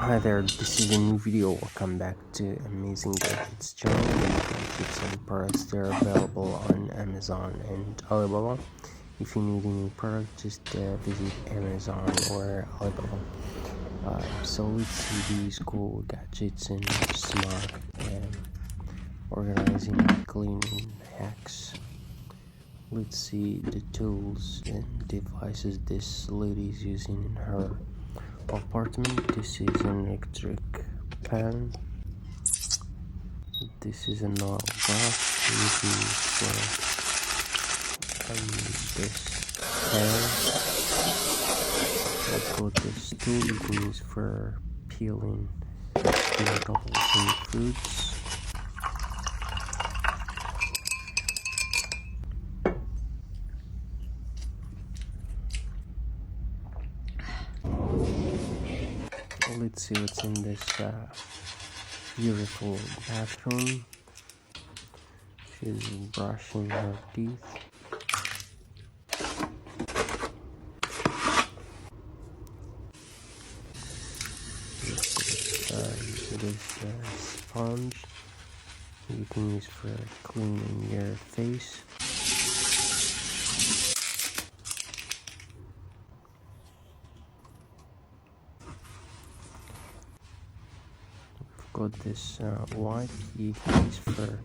Hi there, this is a new video. Welcome back to Amazing Gadgets channel. Gadgets and products, they're available on Amazon and Alibaba. If you need any product, just visit Amazon or Alibaba. So let's see these cool gadgets and smart organizing and cleaning hacks. Let's see the tools and devices this lady is using in her apartment. This is an electric pan. This is an oil brush. This this pan. I've got this tool you can use for peeling vegetables and fruits. Let's see what's in this beautiful bathroom. She's brushing her teeth. This sponge you can use for cleaning your face. Got this wipe you can use for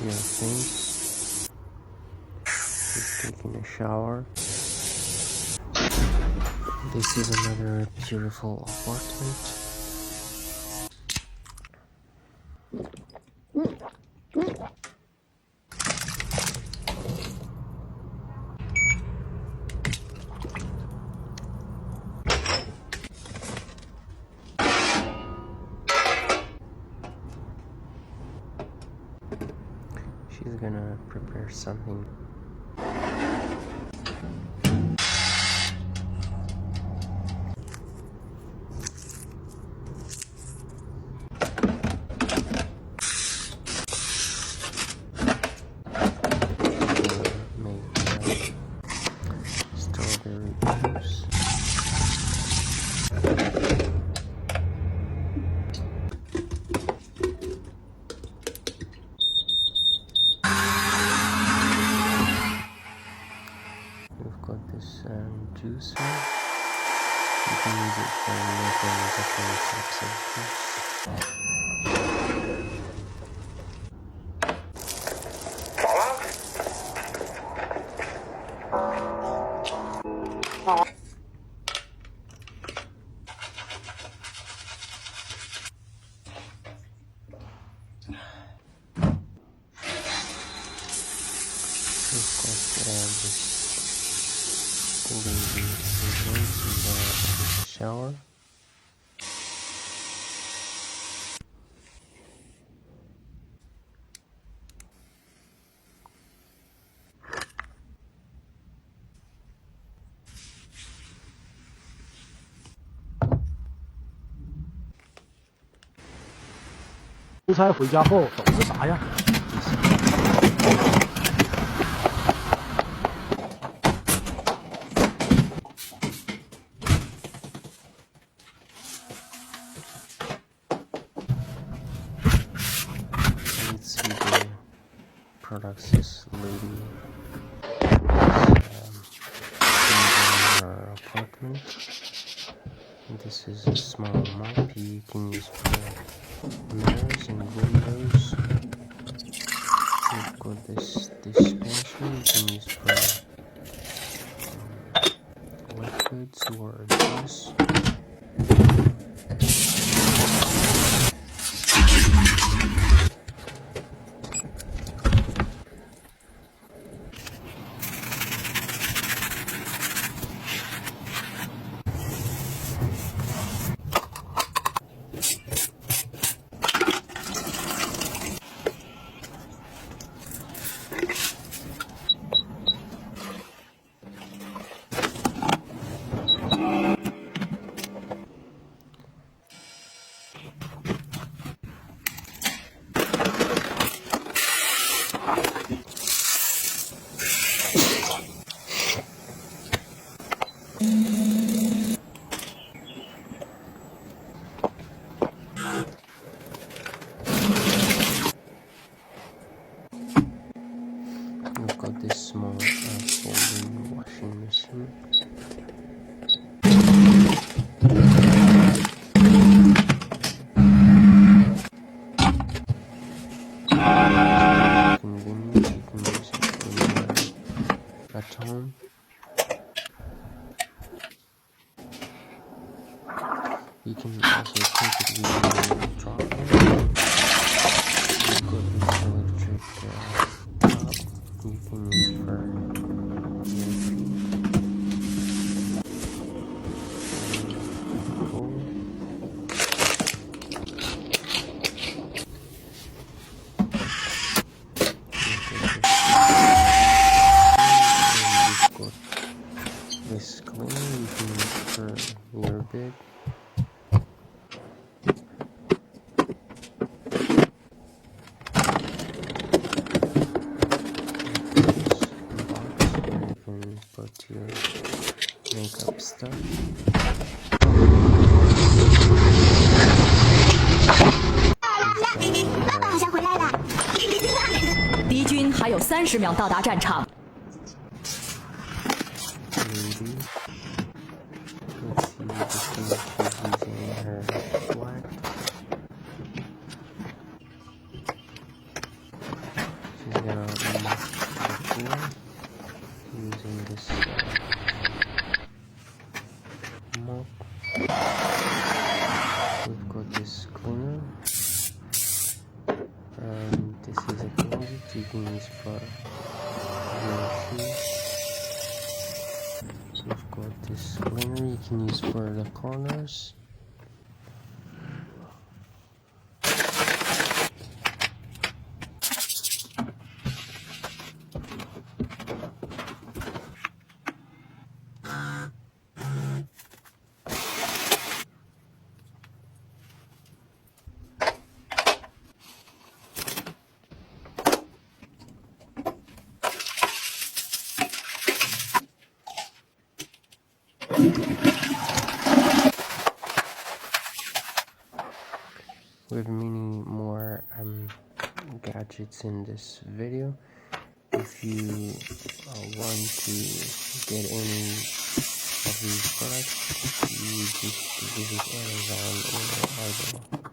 your face. She's taking a shower. This is another beautiful apartment. She's gonna prepare something. Make strawberry juice. We've got this juicer. You can use it for making different types of juice. We've got this lazy scissors in the shower.出差回家后都是啥样？ Let's see the products this lady in her apartment. This is a small mop you can use for mirrors and windows. We've got this dispenser you can use for liquids or juice. You can also take it using a drop in. You've got this electric top you can use for your feet. Cool. This cleaner you can use for your bed. Put your makeup stuff. 敌军还有30秒到达战场。 Maybe. Let's see, this thing is using her flag. She's gonna unlock the floor using this mop. We've got this cleaner. This is a closet you can use for your shoes. We've got this cleaner you can use for the corners. We have many more gadgets in this video. If you want to get any of these products, you just visit Amazon or Alibaba.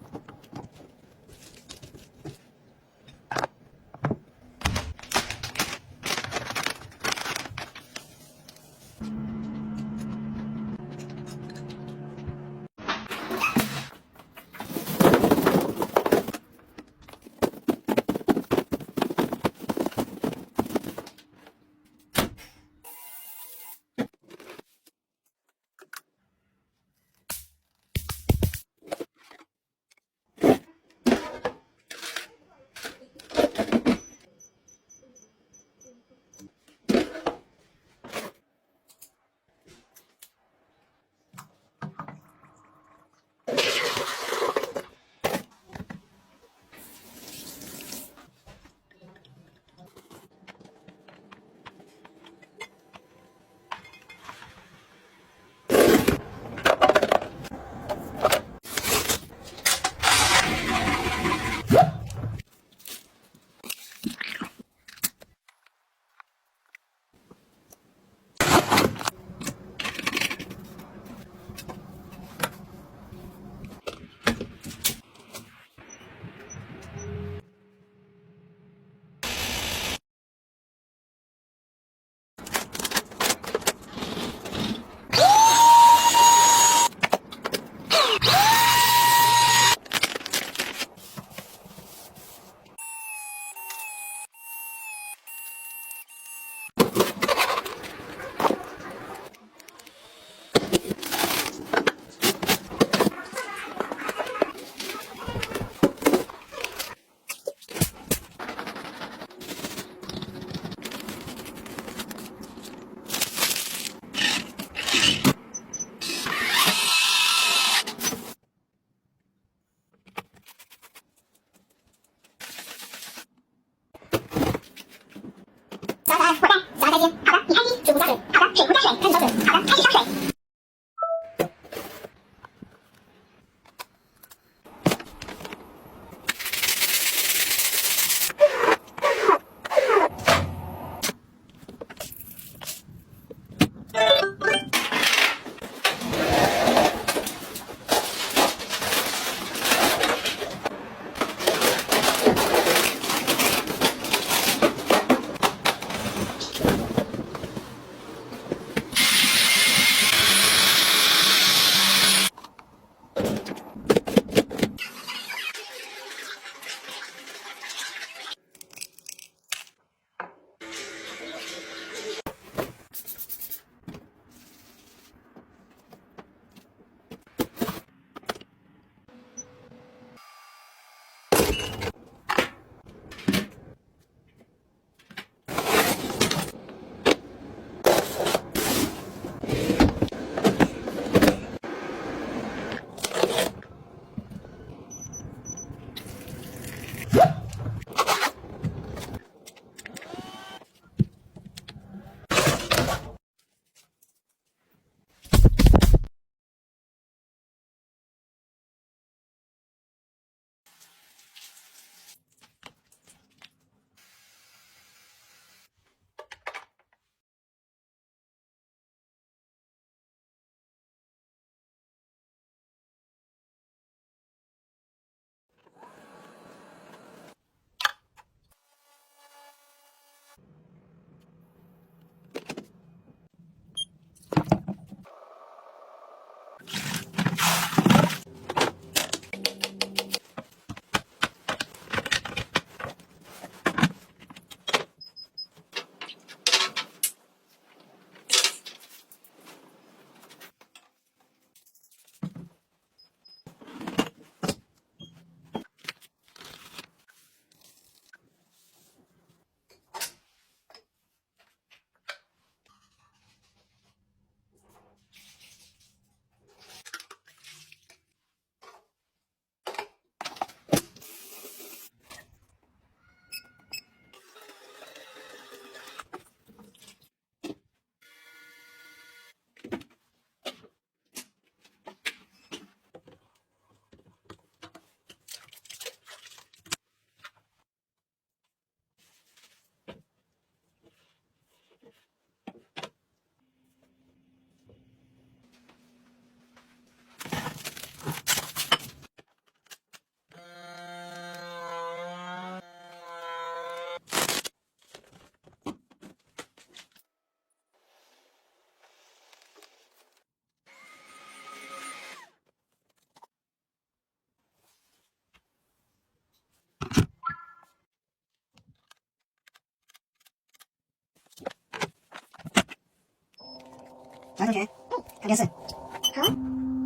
小同学，看电视。好。